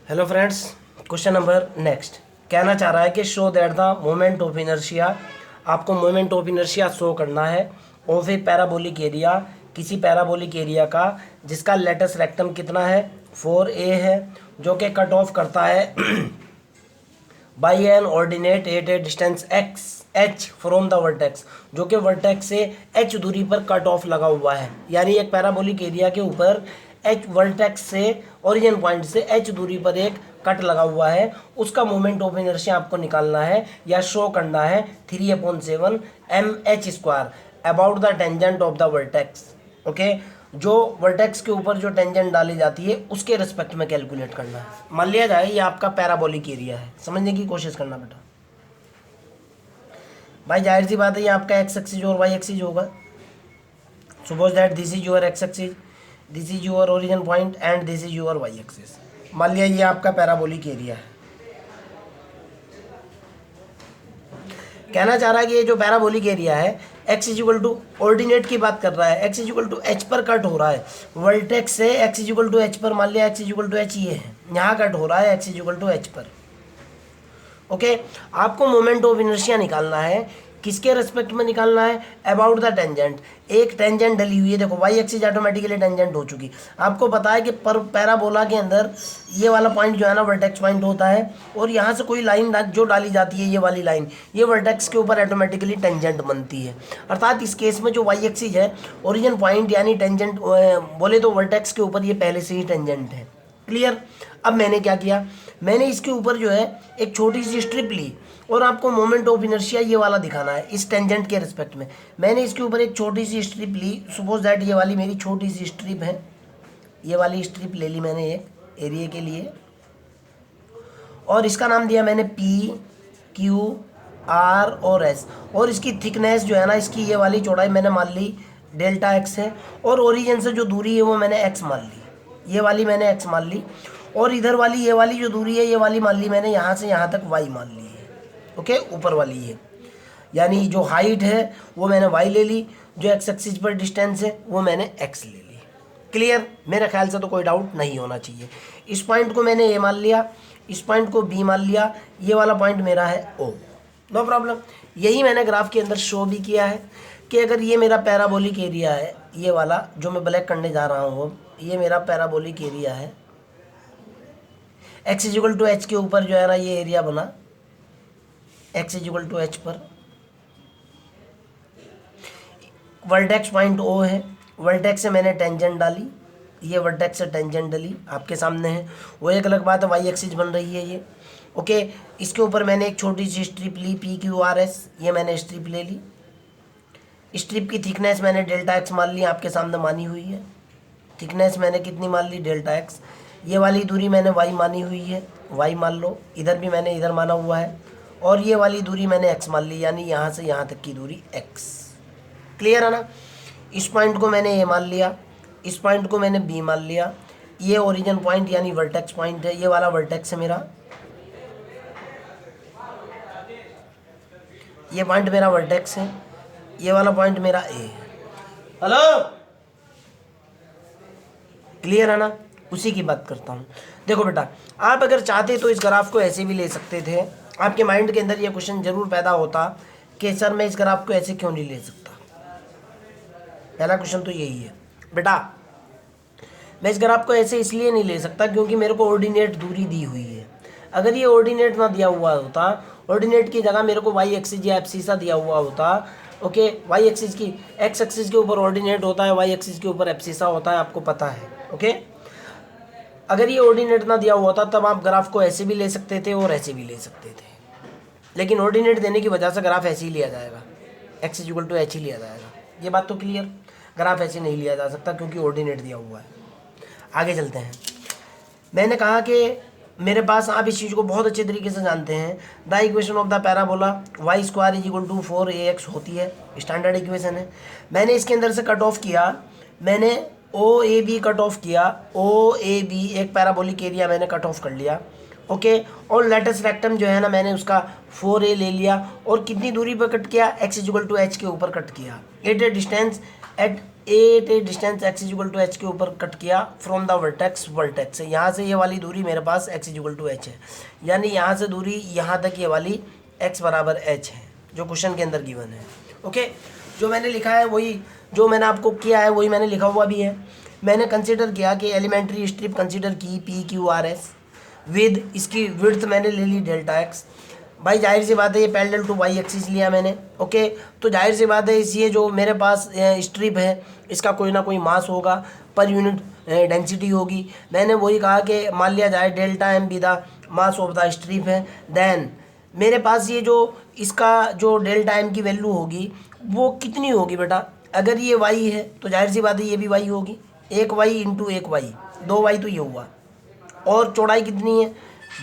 Hello friends, question number next कहना चाह रहा है कि show that the moment of inertia, आपको मोमेंट ऑफ इनर्शिया शो करना है ऑफ ए पैराबोलिक एरिया, किसी पैराबोलिक एरिया का जिसका लेटस रेक्टम कितना है 4a है, जो कि कट ऑफ करता है by an ordinate at a distance x h from the vertex, जो कि वर्टेक्स से एच दूरी पर कट ऑफ लगा हुआ है। यानी एक पैराबोलिक एरिया के ऊपर एच वर्टेक्स से ओरिजिन पॉइंट से एच दूरी पर एक कट लगा हुआ है, उसका मोमेंट ऑफ इनर्शिया आपको निकालना है या शो करना है 3/7 mh² about the tangent of the vertex. Okay, जो वर्टेक्स के ऊपर जो टेंजेंट डाली जाती है उसके रिस्पेक्ट में कैलकुलेट करना है। मान लिया जाए ये आपका पैराबोलिक एरिया है, समझने की कोशिश करना बेटा। भाई जाहिर सी बात है ये आपका एक्स एक्सिस और वाई एक्सिस होगा। Suppose that this is your x axis, this is your origin point and this is your y axis. मान लिया ये आपका पैराबोलिक एरिया है। कहना चाह रहा है कि ये जो पैराबोलिक एरिया है x is equal to ordinate की बात कर रहा है, x is equal to h पर कट हो रहा है वर्टेक्स से x is equal to h पर। मान लिया x is equal to h ये है, यहाँ कट हो रहा है x is equal to h पर। ओके, आपको मोमेंट ऑफ इनर्शिया निकालना है, किसके रेस्पेक्ट में निकालना है? About the tangent. एक टेंजेंट डली हुई है, देखो वाई एक्सिस ऑटोमेटिकली टेंजेंट हो चुकी। आपको पता है कि पर पैराबोला के अंदर ये वाला पॉइंट जो है ना वर्टेक्स पॉइंट होता है, और यहाँ से कोई लाइन जो डाली जाती है ये वाली लाइन, ये वर्टेक्स के ऊपर ऑटोमेटिकली टेंजेंट बनती है। अर्थात इस केस में जो वाई एक्सिस है ओरिजिन पॉइंट यानी टेंजेंट बोले तो वर्टेक्स के ऊपर ये पहले से ही टेंजेंट है। क्लियर? अब मैंने क्या किया, मैंने इसके ऊपर जो है एक छोटी सी स्ट्रिप ली और आपको मोमेंट ऑफ इनर्शिया ये वाला दिखाना है इस टेंजेंट के रिस्पेक्ट में। मैंने इसके ऊपर एक छोटी सी स्ट्रिप ली, सपोज दैट ये वाली मेरी छोटी सी स्ट्रिप है, ये वाली स्ट्रिप ले ली मैंने एक एरिया के लिए, और इसका नाम दिया मैंने पी क्यू आर और एस, और इसकी थिकनेस जो है ना इसकी ये वाली चौड़ाई मैंने मान ली डेल्टा एक्स है, और ओरिजिन से जो दूरी है वो मैंने एक्स मान ली, ये वाली मैंने एक्स मान ली, और इधर वाली ये वाली जो दूरी है ये वाली मान ली मैंने यहाँ से यहाँ तक वाई मान ली है। ओके, ऊपर वाली ये यानी जो हाइट है वो मैंने वाई ले ली, जो एक्स एक्सिस पर डिस्टेंस है वो मैंने एक्स ले ली। क्लियर? मेरे ख्याल से तो कोई डाउट नहीं होना चाहिए। इस पॉइंट को मैंने ए मान लिया, इस पॉइंट को बी मान लिया, ये वाला पॉइंट मेरा है ओ, नो प्रॉब्लम। यही मैंने ग्राफ के अंदर शो भी किया है कि अगर ये मेरा पैराबोलिक एरिया है, ये वाला जो मैं ब्लैक करने जा रहा हूँ ये मेरा पैराबोलिक एरिया है, x is equal to h के ऊपर जो है ना ये एरिया बना x is equal to h पर, वर्टेक्स पॉइंट ओ है, वर्टेक्स से मैंने टेंजेंट डाली, ये वर्टेक्स से टेंजेंट डाली आपके सामने है, वो एक अलग बात है, वाई एक्सिस बन रही है ये। ओके, इसके ऊपर मैंने एक छोटी सी स्ट्रिप ली पी क्यू आर एस, ये मैंने स्ट्रिप ले ली, स्ट्रिप की थिकनेस मैंने डेल्टा एक्स मान ली, आपके सामने मानी हुई है। थिकनेस मैंने कितनी मान ली? Delta x. ये वाली दूरी मैंने वाई मानी हुई है, वाई मान लो, इधर भी मैंने इधर माना हुआ है, और ये वाली दूरी मैंने x मान ली, यानी यहाँ से यहाँ तक की दूरी x। क्लियर है ना? इस पॉइंट को मैंने a मान लिया, इस पॉइंट को मैंने b मान लिया, ये ओरिजिन पॉइंट यानी वर्टेक्स पॉइंट है, ये वाला वर्टेक्स है मेरा, ये पॉइंट मेरा वर्टेक्स है, ये वाला पॉइंट मेरा a है। हेलो, क्लियर है ना? उसी की बात करता हूँ। देखो बेटा, आप अगर चाहते तो इस ग्राफ को ऐसे भी ले सकते थे, आपके माइंड के अंदर ये क्वेश्चन जरूर पैदा होता कि सर मैं इस ग्राफ को ऐसे क्यों नहीं ले सकता। पहला क्वेश्चन तो यही है बेटा, मैं इस ग्राफ को ऐसे इसलिए नहीं ले सकता क्योंकि मेरे को ऑर्डिनेट दूरी दी हुई है। अगर ये ऑर्डिनेट ना दिया हुआ होता, ऑर्डिनेट की जगह मेरे को वाई एक्सिस या एब्सिसा दिया हुआ होता, ओके, वाई एक्सिस की एक्स एक्सिस के ऊपर ऑर्डिनेट होता है, वाई एक्सिस के ऊपर एब्सिसा होता है, आपको पता है। ओके, अगर ये ऑर्डिनेट ना दिया हुआ था तब आप ग्राफ को ऐसे भी ले सकते थे और ऐसे भी ले सकते थे, लेकिन ऑर्डिनेट देने की वजह से ग्राफ ऐसे ही लिया जाएगा, x is equal to h ही लिया जाएगा। ये बात तो क्लियर? ग्राफ ऐसे नहीं लिया जा सकता क्योंकि ऑर्डिनेट दिया हुआ है। आगे चलते हैं। मैंने कहा कि मेरे पास, आप इस चीज़ को बहुत अच्छे तरीके से जानते हैं, the equation of the parabola y square is equal to 4ax होती है, स्टैंडर्ड इक्वेशन है। मैंने इसके अंदर से कट ऑफ किया, मैंने ओ ए बी कट ऑफ किया, ओ ए बी एक पैराबोलिक एरिया मैंने कट ऑफ कर लिया। ओके, और लेटस रेक्टम जो है ना मैंने उसका 4a ले लिया, और कितनी दूरी पर कट किया? X is equal to h के ऊपर कट किया, at a distance at a distance x is equal to h के ऊपर कट किया फ्रॉम द वर्टेक्स यहाँ से ये वाली दूरी मेरे पास x is equal to h है, यानी यहाँ से दूरी यहाँ तक ये वाली x बराबर h है जो क्वेश्चन के अंदर गिवन है। ओके, जो मैंने लिखा है वही, जो मैंने आपको किया है वही मैंने लिखा हुआ भी है। मैंने कंसिडर किया कि एलिमेंट्री स्ट्रिप कंसिडर की PQRS विद इसकी विड्थ मैंने ले ली डेल्टा x। भाई जाहिर सी बात है ये पैरेलल टू वाई एक्सिस लिया मैंने। ओके, तो जाहिर सी बात है ये जो मेरे पास स्ट्रिप है इसका कोई ना कोई मास होगा, पर यूनिट डेंसिटी होगी। मैंने वही कहा कि मान लिया जाए delta m be the mass of the strip है, देन मेरे पास ये जो इसका जो डेल्टा एम की वैल्यू होगी वो कितनी होगी बेटा, अगर ये वाई है तो जाहिर सी बात है ये भी वाई होगी, एक वाई इंटू एक वाई, दो वाई तो ये हुआ, और चौड़ाई कितनी है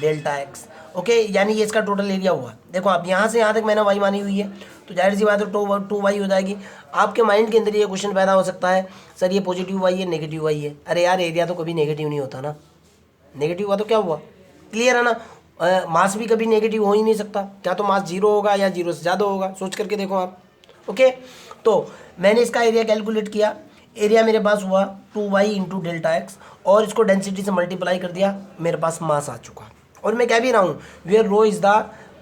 डेल्टा एक्स। ओके, यानी ये इसका टोटल एरिया हुआ। देखो आप यहाँ से यहाँ तक मैंने वाई मानी हुई है तो जाहिर सी बात है टू वाई हो जाएगी। आपके माइंड के अंदर ये क्वेश्चन पैदा हो सकता है सर ये पॉजिटिव वाई है नेगेटिव वाई है। अरे यार एरिया तो कभी नेगेटिव नहीं होता ना, नेगेटिव हुआ तो क्या हुआ, क्लियर है ना। मास भी कभी नेगेटिव हो ही नहीं सकता, क्या तो मास जीरो होगा या जीरो से ज़्यादा होगा, सोच करके देखो आप। ओके, तो मैंने इसका एरिया कैलकुलेट किया, एरिया मेरे पास हुआ 2y इंटू डेल्टा एक्स, और इसको डेंसिटी से मल्टीप्लाई कर दिया, मेरे पास मास आ चुका। और मैं कह भी रहा हूँ where rho is the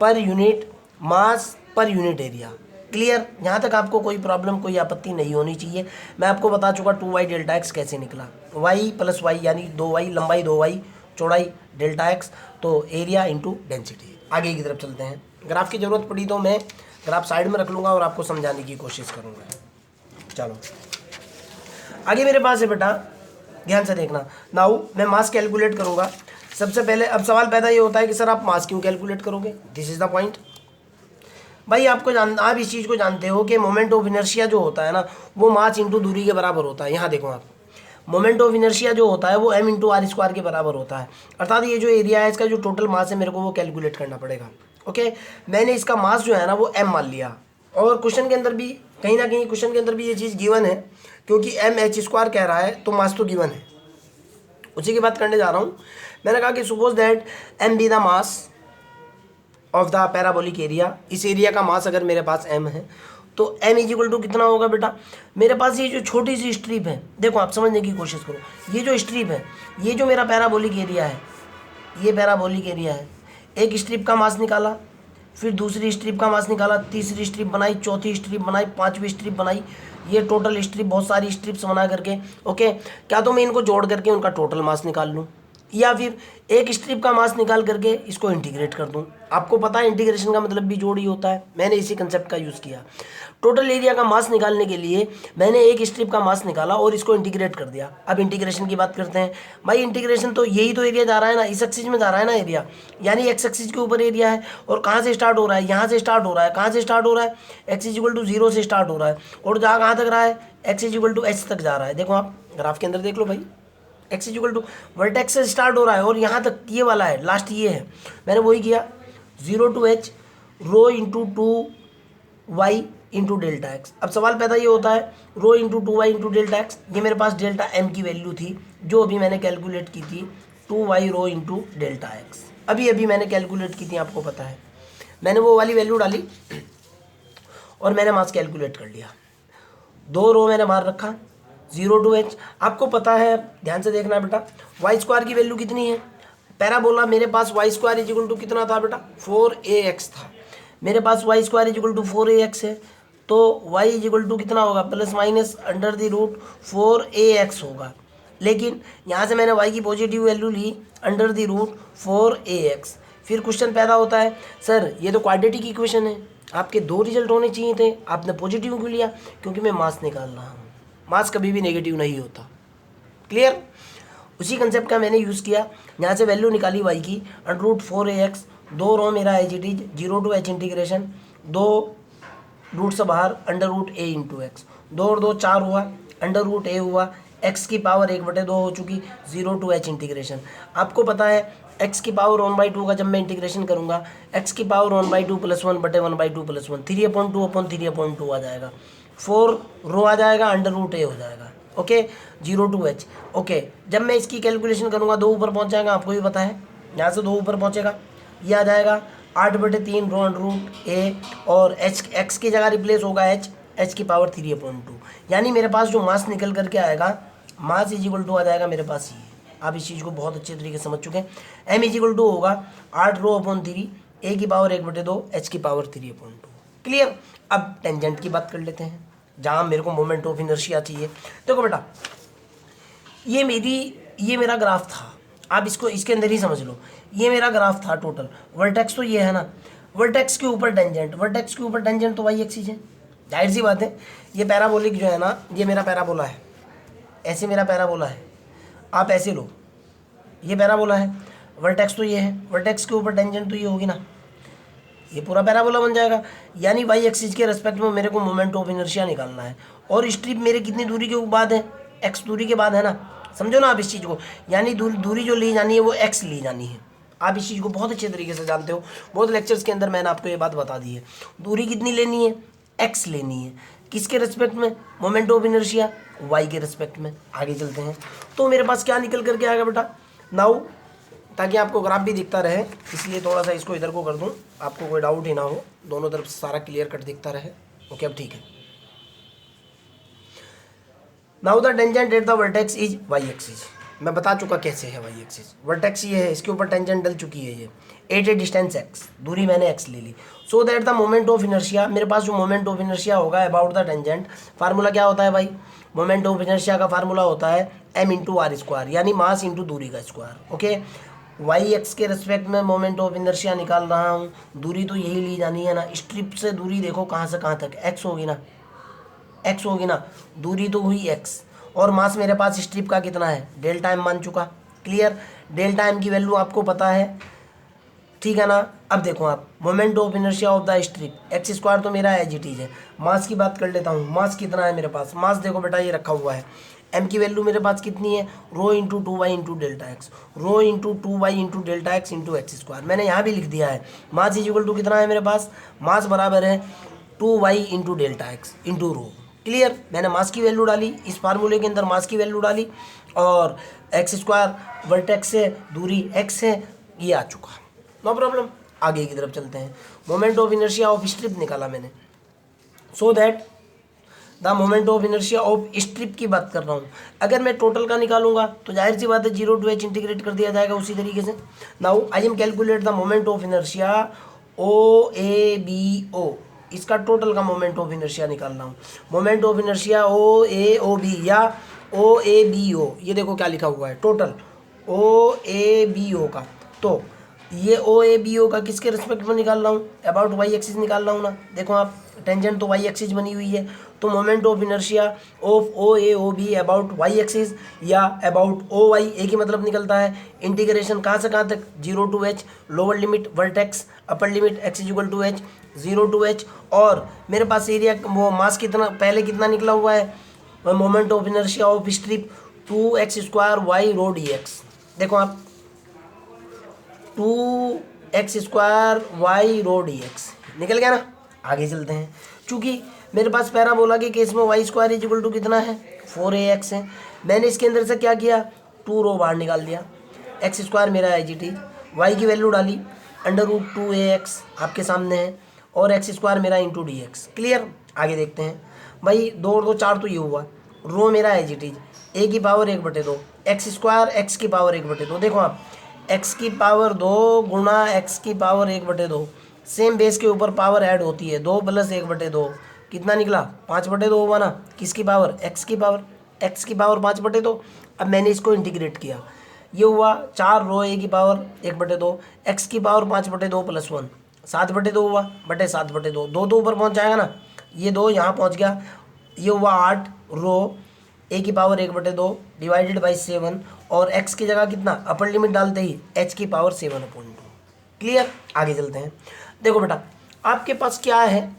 per unit mass per unit area. Clear, यहाँ तक आपको कोई प्रॉब्लम कोई आपत्ति नहीं होनी चाहिए। मैं आपको बता चुका 2y डेल्टा एक्स कैसे निकला, y प्लस वाई यानी 2y, लंबाई 2y, चौड़ाई डेल्टा एक्स, तो एरिया इंटू डेंसिटी। आगे की तरफ चलते हैं। ग्राफ की ज़रूरत पड़ी तो मैं ग्राफ साइड में रख लूँगा और आपको समझाने की कोशिश करूँगा। चलो आगे मेरे पास है बेटा, ध्यान से देखना। नाउ मैं मास कैलकुलेट करूँगा। सबसे पहले अब सवाल पैदा ये होता है कि सर आप मास क्यों कैलकुलेट करोगे, दिस इज़ द पॉइंट। भाई आप इस चीज़ को जानते हो कि मोमेंट ऑफ इनर्शिया जो होता है ना वो मास इंटू दूरी के बराबर होता है। यहाँ देखो आप, मोमेंट ऑफ इनर्शिया जो होता है वो m इंटू आर स्क्वायर के बराबर होता है। अर्थात ये जो एरिया है इसका जो टोटल मास है मेरे को वो कैलकुलेट करना पड़ेगा। ओके, मैंने इसका मास जो है ना वो m मान लिया, और क्वेश्चन के अंदर भी कहीं ना कहीं क्वेश्चन के अंदर भी ये चीज़ गिवन है, क्योंकि m h² कह रहा है तो मास तो गिवन है। उसी की बात करने जा रहा हूँ। मैंने कहा कि suppose that m B the mass of the parabolic area, इस एरिया का मास अगर मेरे पास m है तो m इज इक्वल टू कितना होगा बेटा, मेरे पास ये जो छोटी सी स्ट्रिप है, देखो आप समझने की कोशिश करो, ये जो स्ट्रिप है ये जो मेरा पैराबोलिक एरिया है, ये पैराबोलिक एरिया है। एक स्ट्रिप का मास निकाला, फिर दूसरी स्ट्रिप का मास निकाला, तीसरी स्ट्रिप बनाई, चौथी स्ट्रिप बनाई, पांचवी स्ट्रिप बनाई, ये टोटल स्ट्रिप बहुत सारी स्ट्रिप्स बना करके। ओके, क्या तो मैं इनको जोड़ करके उनका टोटल मास निकाल लूँ, या फिर एक स्ट्रिप का मास निकाल करके इसको इंटीग्रेट कर दूं। आपको पता है इंटीग्रेशन का मतलब भी जोड़ ही होता है, मैंने इसी कंसेप्ट का यूज़ किया। टोटल एरिया का मास निकालने के लिए मैंने एक स्ट्रिप का मास निकाला और इसको इंटीग्रेट कर दिया। अब इंटीग्रेशन की बात करते हैं। भाई इंटीग्रेशन तो यही तो एरिया जा रहा है ना, इस एक्सिस में जा रहा है ना एरिया, यानी एक्स एक्सिस के ऊपर एरिया है, और कहाँ से स्टार्ट हो रहा है, यहाँ से स्टार्ट हो रहा है। कहाँ से स्टार्ट हो रहा है, एक्स इज इक्वल टू 0 से स्टार्ट हो रहा है, और जहाँ कहाँ तक रहा है, x is equal to h तक जा रहा है। देखो आप ग्राफ के अंदर देख लो भाई, x is equal to vertex से स्टार्ट हो रहा है और यहाँ तक ये वाला है, लास्ट ये है। मैंने वही किया 0 to h rho into 2y into delta x. अब सवाल पैदा ये होता है rho into 2y into delta x, ये मेरे पास डेल्टा m की वैल्यू थी जो अभी मैंने कैलकुलेट की थी 2y rho into delta x, अभी मैंने कैलकुलेट की थी, आपको पता है। मैंने वो वाली वैल्यू डाली और मैंने मास कैलकुलेट कर लिया। दो रो मैंने बाहर रखा, 0 to h। आपको पता है, ध्यान से देखना बेटा, वाई स्क्वायर की वैल्यू कितनी है, पैराबोला मेरे पास y square is equal to कितना था बेटा, 4ax था। मेरे पास y square is equal to 4ax है, तो y इज इक्वल टू कितना होगा, plus minus under the root 4ax होगा। लेकिन यहाँ से मैंने y की पॉजिटिव वैल्यू ली अंडर द रूट 4ax। फिर क्वेश्चन पैदा होता है सर ये तो क्वाड्रेटिक इक्वेशन है, आपके दो रिजल्ट होने चाहिए थे, आपने पॉजिटिव क्यों लिया, क्योंकि मैं मास निकाल रहा हूँ, मास कभी भी नेगेटिव नहीं होता। क्लियर, उसी कंसेप्ट का मैंने यूज़ किया। यहाँ से वैल्यू निकाली y की अंडर रूट 4ax, दो रो मेरा as it is 0 to h integration, दो रूट से बाहर under root a into x, 2 और 2 4 हुआ, अंडर रूट a हुआ, x की पावर 1/2 हो चुकी, 0 to h इंटीग्रेशन। आपको पता है x की पावर 1/2 का जब मैं इंटीग्रेशन करूँगा x की पावर 1/2 प्लस 1/1/2 प्लस 1 3/2 अपॉन 3/2 आ जाएगा, 4 रो आ जाएगा, अंडर रूट a हो जाएगा। Okay, 0 to h। ओके, जब मैं इसकी कैलकुलेशन करूँगा 2 ऊपर पहुँच जाएगा, आपको भी पता है, यहाँ से 2 ऊपर पहुँचेगा, ये आ जाएगा 8/3 रो अंडर रूट a, और h x की जगह रिप्लेस होगा h, एच की पावर 3/2। यानी मेरे पास जो मास निकल करके आएगा, मास इज इक्वल टू आ जाएगा मेरे पास ये। आप इस चीज़ को बहुत अच्छे तरीके से समझ चुके हैं। एम इज इक्वल टू होगा 8ρ/3 ए की पावर 1/2 एच की पावर 3/2। क्लियर। अब टेंजेंट की बात कर लेते हैं, जहाँ मेरे को मोमेंट ऑफ इनर्शिया चाहिए। देखो बेटा, ये मेरा ग्राफ था, आप इसको इसके अंदर ही समझ लो। ये मेरा ग्राफ था टोटल, वर्टेक्स तो ये है ना, वर्टेक्स के ऊपर टेंजेंट, वर्टेक्स के ऊपर टेंजेंट तो वाई एक्सिस है, जाहिर सी बात है। ये पैराबोलिक जो है ना, ये मेरा पैराबोला है, ऐसे मेरा पैराबोला है, आप ऐसे लो, ये पैराबोला है, वर्टेक्स तो ये है, वर्टेक्स के ऊपर टेंजेंट तो ये होगी ना, ये पूरा पैराबोला बन जाएगा। यानी वाई एक्सिस के रेस्पेक्ट में मेरे को मोमेंट ऑफ इनर्शिया निकालना है। और स्ट्रिप मेरे कितनी दूरी के बाद है, एक्स दूरी के बाद है ना, समझो ना आप इस चीज़ को। यानी दूरी जो ली जानी है वो एक्स ली जानी है। आप इस चीज़ को बहुत अच्छे तरीके से जानते हो, बहुत लेक्चर्स के अंदर मैंने आपको ये बात बता दी है। दूरी कितनी लेनी है, एक्स लेनी है। किसके रिस्पेक्ट में, मोमेंट ऑफ इनर्शिया, वाई के रिस्पेक्ट में। आगे चलते हैं, तो मेरे पास क्या निकल करके आएगा बेटा नाउ, ताकि आपको ग्राफ भी दिखता रहे, इसलिए थोड़ा सा इसको इधर को कर दूं, आपको कोई डाउट ही ना हो, दोनों तरफ से सारा क्लियर कट दिखता रहे। ओके, अब ठीक है। Now the tangent at the vertex is y axis. मैं बता चुका कैसे है वाई एक्सिस। वर्टेक्स ये है, इसके ऊपर टेंजेंट डल चुकी है, ये एट ए डिस्टेंस एक्स, दूरी मैंने एक्स ले ली। So that the moment of inertia, मेरे पास जो मोमेंट ऑफ इनर्शिया होगा अबाउट द टेंजेंट, फार्मूला क्या होता है भाई, मोमेंट ऑफ इनर्शिया का फार्मूला होता है एम इंटू आर स्क्वायर, यानी मास इंटू दूरी का स्क्वायर। ओके, वाई एक्स के रिस्पेक्ट में मोमेंट ऑफ इनर्शिया निकाल रहा हूँ, दूरी तो यही ली जानी है ना, स्ट्रिप से दूरी देखो कहाँ से कहाँ तक, एक्स होगी ना, एक्स होगी ना, दूरी तो हुई एक्स, और मास मेरे पास स्ट्रिप का कितना है, डेल्टा एम मान चुका। क्लियर, डेल्टा एम की वैल्यू आपको पता है, ठीक है ना। अब देखो आप, moment of inertia of the strip, x square तो मेरा एज इट इज है। मास की बात कर लेता हूँ, मास कितना है मेरे पास, मास देखो बेटा ये रखा हुआ है, एम की वैल्यू मेरे पास कितनी है, rho into 2y into delta x, rho into 2y into delta x into x square. मैंने यहाँ भी लिख दिया है, मास इज इक्वल टू कितना है मेरे पास, मास बराबर है 2y into delta x into rho. Clear, मैंने मास की वैल्यू डाली, इस फार्मूले के अंदर मास की वैल्यू डाली, और एक्स स्क्वायर वर्टेक्स से दूरी एक्स है, ये आ चुका, नो प्रॉब्लम। आगे की तरफ चलते हैं, moment of inertia of strip निकाला मैंने। सो that the moment of inertia of strip की बात कर रहा हूँ। अगर मैं टोटल का निकालूंगा तो जाहिर सी बात है 0 to h इंटीग्रेट कर दिया जाएगा उसी तरीके से। Now I am calculate the moment of inertia O A B O, इसका टोटल का मोमेंट ऑफ इनर्शिया निकाल रहा हूँ। Moment of inertia O A O B या ओ ए बी ओ, ये देखो क्या लिखा हुआ है, टोटल ओ ए बी ओ का। तो ये ओ ए बी ओ का किसके रिस्पेक्ट में निकाल रहा हूँ, अबाउट वाई एक्सिस निकाल रहा हूँ ना। देखो आप, टेंजेंट तो वाई एक्सिस बनी हुई है, तो moment of inertia of O A O B about y axis या अबाउट ओ वाई, एक ही मतलब निकलता है। इंटीग्रेशन कहाँ से कहाँ तक, 0 to h, lower limit vertex, upper limit x is equal to h, 0 to h। और मेरे पास एरिया, वो मास कितना पहले कितना निकला हुआ है, moment of inertia of strip 2x square y rho d x. देखो आप, 2x square y rho d x निकल गया ना। आगे चलते हैं, चूंकि मेरे पास पैराबोला के केस में y square is equal to कितना है, 4ax है। मैंने इसके अंदर से क्या किया, 2 रो बाहर निकाल दिया, एक्स स्क्वायर मेरा है जी टी, वाई की वैल्यू डाली √2ax आपके सामने है, और एक्स स्क्वायर मेरा इंटू डी एक्स। क्लियर, आगे देखते हैं भाई, 2 और 2 4 तो ये हुआ, रो मेरा है जी टी, ए की पावर 1/2, एक्स स्क्वायर एक्स की पावर 1/2। देखो आप, एक्स की पावर 2 गुणा एक्स की पावर 1/2, सेम बेस के ऊपर पावर ऐड होती है, 2 + 1/2 कितना निकला, 5/2 हुआ ना। किसकी पावर, एक्स की पावर, एक्स की पावर 5/2। अब मैंने इसको इंटीग्रेट किया, ये हुआ 4 रो ए की पावर 1/2, एक्स की पावर 5/2 + 1 7/2 हुआ, बटे 7/2, 2 तो ऊपर पहुँच जाएगा ना, ये 2 यहाँ पहुँच गया, ये हुआ 8 रो ए की पावर 1/2 डिवाइडेड बाई 7, और एक्स की जगह कितना, अपर लिमिट डालते ही एच की पावर 7/2। क्लियर, आगे चलते हैं। देखो बेटा, आपके पास क्या है,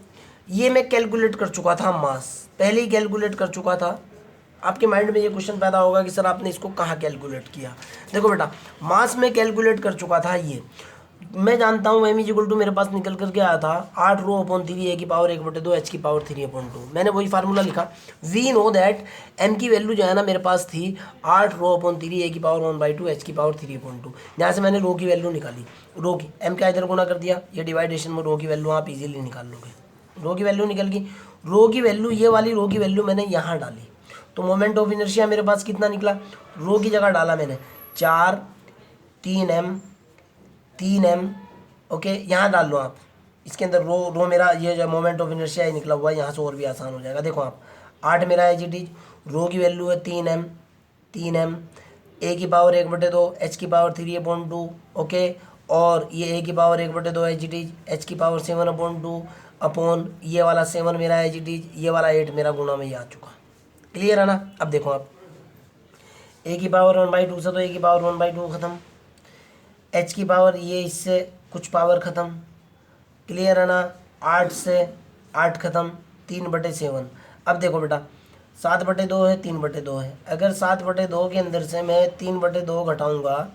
ये मैं कैलकुलेट कर चुका था, मास पहले ही कैलकुलेट कर चुका था। आपके माइंड में ये क्वेश्चन पैदा होगा कि सर आपने इसको कहाँ कैलकुलेट किया। देखो बेटा, मास में कैलकुलेट कर चुका था, ये मैं जानता हूँ एम इज इक्वल टू मेरे पास निकल करके आया था 8ρ/3 ए की पावर 1/2 एच की पावर 3/2। मैंने वही फार्मूला लिखा। वी नो दैट एम की वैल्यू जो है ना मेरे पास थी 8ρ/3 ए की पावर 1/2 एच की पावर 3/2, जहाँ से मैंने रो की वैल्यू निकाली। रो की एम का इधर गुणा कर दिया, ये डिवाइडेशन में रो की वैल्यू आप इजीली निकाल लोगे। रो की वैल्यू निकल गई। रो की वैल्यू, ये वाली रो की वैल्यू मैंने यहाँ डाली, तो मोमेंट ऑफ इनर्शिया मेरे पास कितना निकला, रो की जगह डाला मैंने 4, 3m, 3m। ओके, यहाँ डाल लो आप, इसके अंदर रो मेरा ये जो मोमेंट ऑफ इनर्शिया निकला हुआ है, यहाँ से और भी आसान हो जाएगा। देखो आप 8 मेरा एच इट इज, रो की वैल्यू है 3m, 3m, ए की पावर 1/2, एच की पावर 3/2। ओके, और ये ए की power 1/2 H it is, H की पावर 7/2 अपॉन ये वाला 7 मेरा एच इट इज, ये वाला 8 मेरा गुना में ये आ चुका। क्लियर है ना। अब देखो आप ए की पावर 1/2 से तो ए की पावर 1/2 ख़त्म, एच की पावर ये इससे कुछ पावर ख़त्म। क्लियर है ना। 8 से 8 ख़त्म, 3/7। अब देखो बेटा 7/2 है, 3/2 है। अगर 7/2 के अंदर से मैं 3/2 घटाऊंगा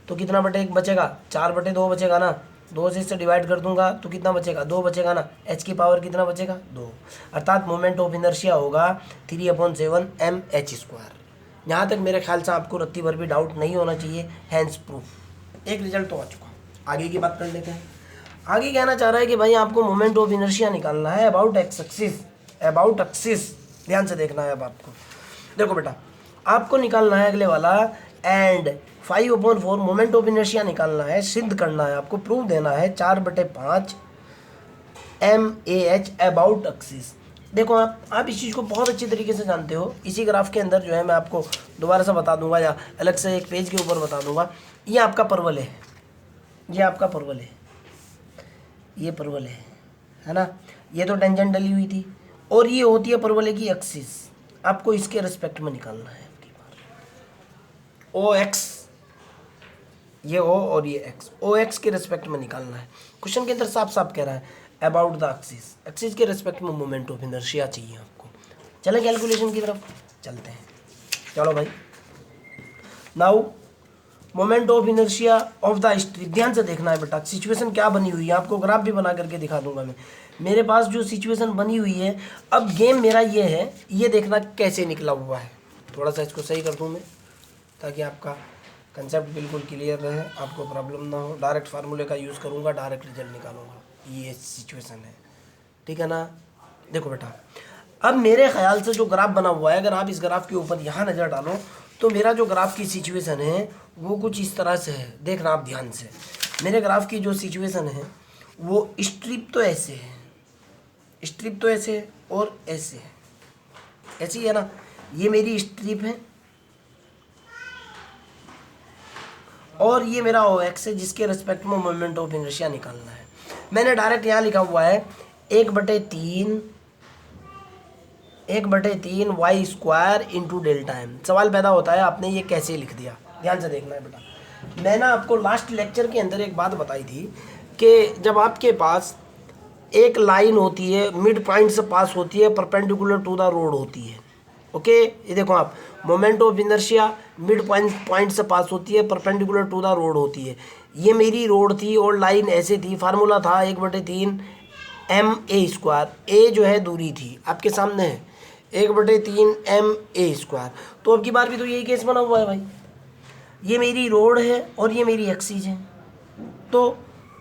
तो कितना बटे 1 बचेगा, 4/2 बचेगा ना। 2 से इससे डिवाइड कर दूंगा तो कितना बचेगा, 2 बचेगा ना। एच की पावर कितना बचेगा, 2। अर्थात मोमेंट ऑफ इनर्शिया होगा 3/7 mh²। यहाँ तक मेरे ख्याल से आपको रत्ती भर भी डाउट नहीं होना चाहिए। हैंड्स प्रूफ, एक रिजल्ट तो आ चुका। आगे की बात कर लेते हैं। आगे कहना चाह रहा है कि भाई आपको मोमेंट ऑफ इनर्शिया निकालना है about x axis, about axis. ध्यान से देखना है अब आपको। देखो बेटा आपको निकालना है अगले वाला, एंड 5/4 मोमेंट ऑफ इनर्शिया निकालना है, सिद्ध करना है आपको, प्रूफ देना है 4/5 mAh अबाउट एक्सिस। देखो आप इस चीज़ को बहुत अच्छी तरीके से जानते हो। इसी ग्राफ के अंदर जो है मैं आपको दोबारा से बता दूंगा या अलग से एक पेज के ऊपर बता दूंगा। ये आपका परवल है, ये आपका परवल है, ये परवल है ना। ये तो टेंजेंट डली हुई थी, और ये होती है परवल की एक्सिस। आपको इसके रिस्पेक्ट में निकालना है आपकी बार ओ एक्स, ये ओ और ये एक्स, ओ एक्स के रिस्पेक्ट में निकालना है। क्वेश्चन के अंदर साफ साफ कह रहा है अबाउट द एक्सिस, एक्सिस के रिस्पेक्ट में मोमेंट ऑफ इनर्शिया चाहिए आपको। चलें कैलकुलेशन की तरफ चलते हैं। चलो भाई, now moment of inertia of the strip. ध्यान से देखना है बेटा, सिचुएशन क्या बनी हुई है, आपको ग्राफ भी बना करके दिखा दूंगा मैं। मेरे पास जो सिचुएशन बनी हुई है, अब गेम मेरा ये है, ये देखना कैसे निकला हुआ है। थोड़ा सा इसको सही कर दूँ मैं, ताकि आपका कंसेप्ट बिल्कुल क्लियर रहे, आपको प्रॉब्लम ना हो। डायरेक्ट फार्मूले का यूज़ करूँगा, डायरेक्ट रिजल्ट निकालूंगा। ये सिचुएशन है, ठीक है ना। देखो बेटा अब मेरे ख्याल से जो ग्राफ बना हुआ है, अगर आप इस ग्राफ के ऊपर यहाँ नज़र डालो तो मेरा जो ग्राफ की सिचुएशन है वो कुछ इस तरह से है। देखना आप ध्यान से, मेरे ग्राफ की जो सिचुएशन है वो स्ट्रिप तो ऐसे है, स्ट्रिप तो ऐसे है और ऐसे है, ऐसी है ना। ये मेरी स्ट्रिप है और ये मेरा ओ एक्स है, जिसके रिस्पेक्ट में मोमेंट ऑफ इनर्शिया निकालना है। मैंने डायरेक्ट यहाँ लिखा हुआ है 1/3 y square into delta m. सवाल पैदा होता है आपने ये कैसे लिख दिया। ध्यान से देखना है बेटा, मैं ना आपको लास्ट लेक्चर के अंदर एक बात बताई थी कि जब आपके पास एक लाइन होती है, मिड पॉइंट से पास होती है, परपेंडिकुलर टू द रोड होती है। ओके, ये देखो आप, moment of inertia mid point से पास होती है, परपेंडिकुलर टू द रोड होती है। ये मेरी रोड थी और लाइन ऐसे थी, फार्मूला था 1/3 ma²। ए जो है दूरी थी, आपके सामने है 1/3 ma²। तो अब की बार भी तो यही केस बना हुआ है भाई, ये मेरी रोड है और ये मेरी एक्सिस है, तो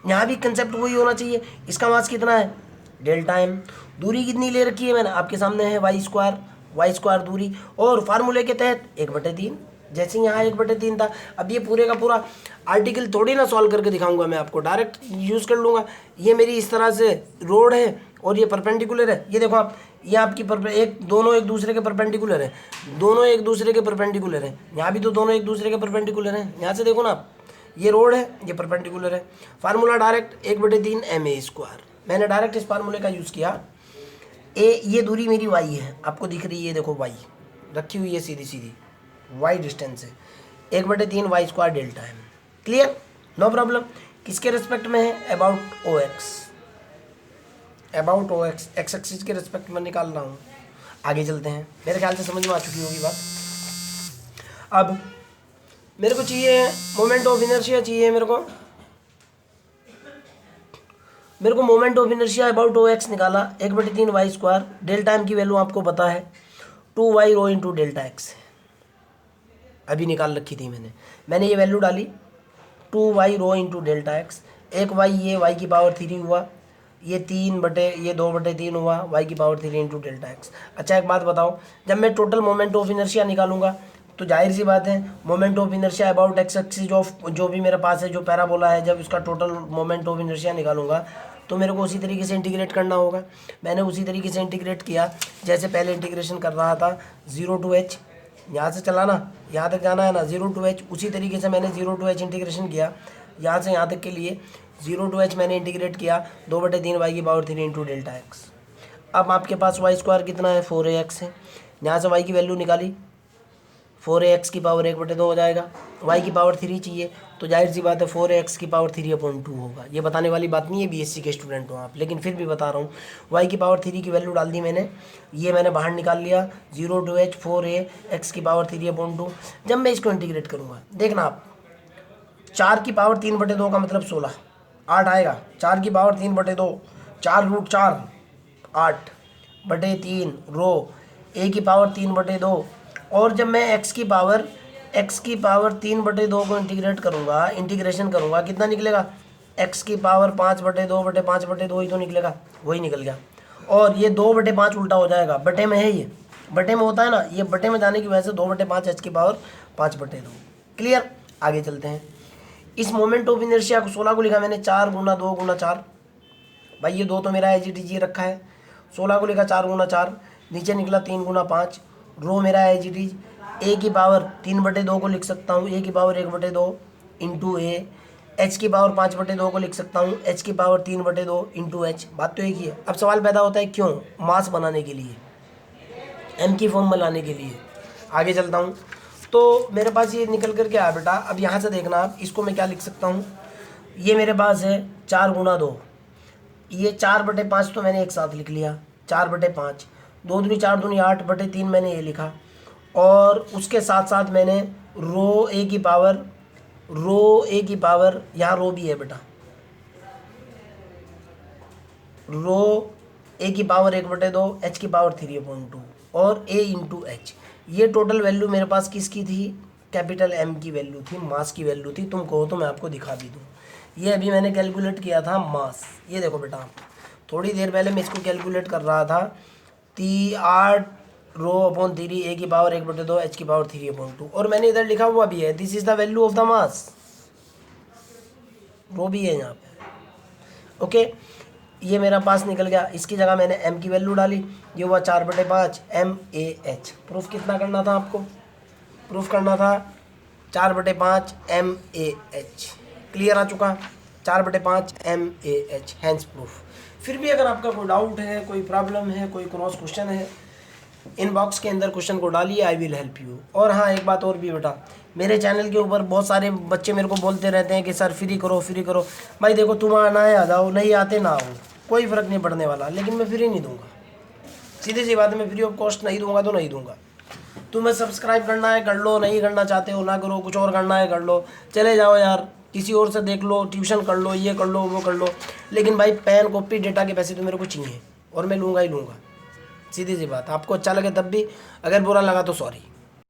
यहाँ भी कंसेप्ट वही होना चाहिए। इसका मास कितना है, डेल्टा एम। दूरी कितनी ले रखी है मैंने, आपके सामने है वाई स्क्वायर दूरी, और फार्मूले के तहत 1/3, जैसे यहाँ 1/3 था। अब ये पूरे का पूरा आर्टिकल थोड़ी ना सॉल्व करके दिखाऊंगा मैं आपको, डायरेक्ट यूज़ कर लूँगा। ये मेरी इस तरह से रोड है और ये परपेंडिकुलर है। ये देखो आप, ये आपकी दोनों एक दूसरे के परपेंडिकुलर है, दोनों एक दूसरे के परपेंडिकुलर है। यहाँ भी तो दोनों एक दूसरे के परपेंडिकुलर हैं। यहाँ से देखो ना आप, ये रोड है, ये परपेंडिकुलर है। Formula direct 1/3 ma²। मैंने डायरेक्ट इस फार्मूले का यूज़ किया। ये दूरी मेरी वाई है, आपको दिख रही है, देखो वाई रखी हुई है सीधी सीधी, वाई डिस्टेंस है, 1/3 वाई स्क्वायर डेल्टा है। Clear, no problem. किसके रिस्पेक्ट में है, about O x, about O x, x axis के रिस्पेक्ट में निकाल रहा हूँ। आगे चलते हैं, मेरे ख्याल से समझ में आ चुकी होगी बात। अब मेरे को चाहिए मोमेंट ऑफ इनर्शिया, चाहिए मेरे को moment of inertia about O x निकाला, 1/3 वाई स्क्वायर, डेल्टा एम की वैल्यू आपको पता है 2y rho into delta x, अभी निकाल रखी थी मैंने ये वैल्यू डाली 2y rho into delta x. एक y, ये y की पावर 3 हुआ, ये 2/3 हुआ y³ इंटू डेल्टा एक्स। अच्छा एक बात बताओ, जब मैं टोटल मोमेंट ऑफ इनर्शिया निकालूंगा तो जाहिर सी बात है moment of inertia about x axis of जो भी मेरे पास है जो पैराबोला है, जब उसका टोटल मोमेंट ऑफ इनर्शिया निकालूंगा तो मेरे को उसी तरीके से इंटीग्रेट करना होगा। मैंने उसी तरीके से इंटीग्रेट किया जैसे पहले इंटीग्रेशन कर रहा था 0 to h, यहाँ से चला ना, यहाँ तक जाना है ना 0 to h, उसी तरीके से मैंने 0 to h इंटीग्रेशन किया। यहाँ से यहाँ तक के लिए 0 to h मैंने इंटीग्रेट किया 2/3 y³ इंटू डेल्टा एक्स। अब आपके पास y² कितना है 4ax है, यहाँ से y की वैल्यू निकाली 4ax⁴ हो जाएगा। y³ चाहिए तो जाहिर सी बात है 4ax⁴ होगा। ये बताने वाली बात नहीं है, बीएससी के स्टूडेंट हो आप, लेकिन फिर भी बता रहा हूँ। y³ की वैल्यू डाल दी मैंने, ये मैंने बाहर निकाल लिया 0 to h 4ax⁴ जब मैं इसको इंटीग्रेट करूँगा देखना आप 4⁵ का मतलब 16, 8 आएगा। 4⁵ 4√4 8/3 रो a⁵3/2। और जब मैं x⁵3/2 को इंटीग्रेशन करूँगा कितना निकलेगा, x⁵5/2 ही तो निकलेगा, वही निकल गया। और ये 2/5 उल्टा हो जाएगा, बटे में है, ये बटे में होता है ना, ये बटे में जाने की वजह से 2/5 h⁵5/2। क्लियर, आगे चलते हैं। इस मोमेंट ऑफ इनर्शिया को 16 को लिखा मैंने 4 × 2 × 4, भाई ये 2 तो मेरा एज रखा है। 16 को लिखा 4 × 4, नीचे निकला 3 × 5, रो मेरा एज a⁵3/2 को लिख सकता हूँ a⁵1/2 इंटू a, h⁵5/2 को लिख सकता हूँ h⁵3/2 इंटू h। बात तो एक ही है। अब सवाल पैदा होता है क्यों, मास बनाने के लिए, m की फॉर्म में लाने के लिए। आगे चलता हूँ तो मेरे पास ये निकल कर के आया बेटा। अब यहाँ से देखना आप, इसको मैं क्या लिख सकता हूँ, ये मेरे पास है 4 × 2, ये 4/5 तो मैंने एक साथ लिख लिया 4/5, 2 दूनी 4 दूनी 8/3 मैंने ये लिखा। और उसके साथ साथ मैंने रो a⁵, यहाँ रो भी है बेटा, रो a⁵1/2 h⁵3/2 और a इंटू h। ये टोटल वैल्यू मेरे पास किसकी थी, कैपिटल M की वैल्यू थी, मास की वैल्यू थी। तुम कहो तो मैं आपको दिखा भी दूँ, ये अभी मैंने कैलकुलेट किया था मास। ये देखो बेटा, थोड़ी देर पहले मैं इसको कैलकुलेट कर रहा था 8 ρ/3 a⁵1/2 h⁵3/2 और मैंने इधर लिखा हुआ भी है this is the value of the mass, rho भी है यहाँ पे। ओके, ये मेरा पास निकल गया। इसकी जगह मैंने m की वैल्यू डाली, ये हुआ 4/5 mAh। प्रूफ कितना करना था आपको, प्रूफ करना था 4/5 mAh। क्लियर आ चुका, 4/5 mAh, हैंस प्रूफ। फिर भी अगर आपका कोई डाउट है, कोई प्रॉब्लम है, कोई क्रॉस क्वेश्चन है, इनबॉक्स के अंदर क्वेश्चन को डालिए, आई विल हेल्प यू। और हाँ एक बात और भी बेटा, मेरे चैनल के ऊपर बहुत सारे बच्चे मेरे को बोलते रहते हैं कि सर फ्री करो फ्री करो। भाई देखो, तुम आना है आ जाओ, नहीं आते ना आओ, कोई फ़र्क नहीं पड़ने वाला, लेकिन मैं फ्री नहीं दूंगा। सीधी सी बात है, मैं फ्री ऑफ कॉस्ट नहीं दूंगा तो नहीं दूंगा। तुम्हें सब्सक्राइब करना है कर लो, नहीं करना चाहते हो ना करो, कुछ और करना है कर लो, चले जाओ यार, किसी और से देख लो, ट्यूशन कर लो, ये कर लो वो कर लो, लेकिन भाई पेन कॉपी डेटा के पैसे तो मेरे को चाहिए और मैं लूँगा ही लूँगा। सीधी सी बात, आपको अच्छा लगे तब भी, अगर बुरा लगा तो सॉरी।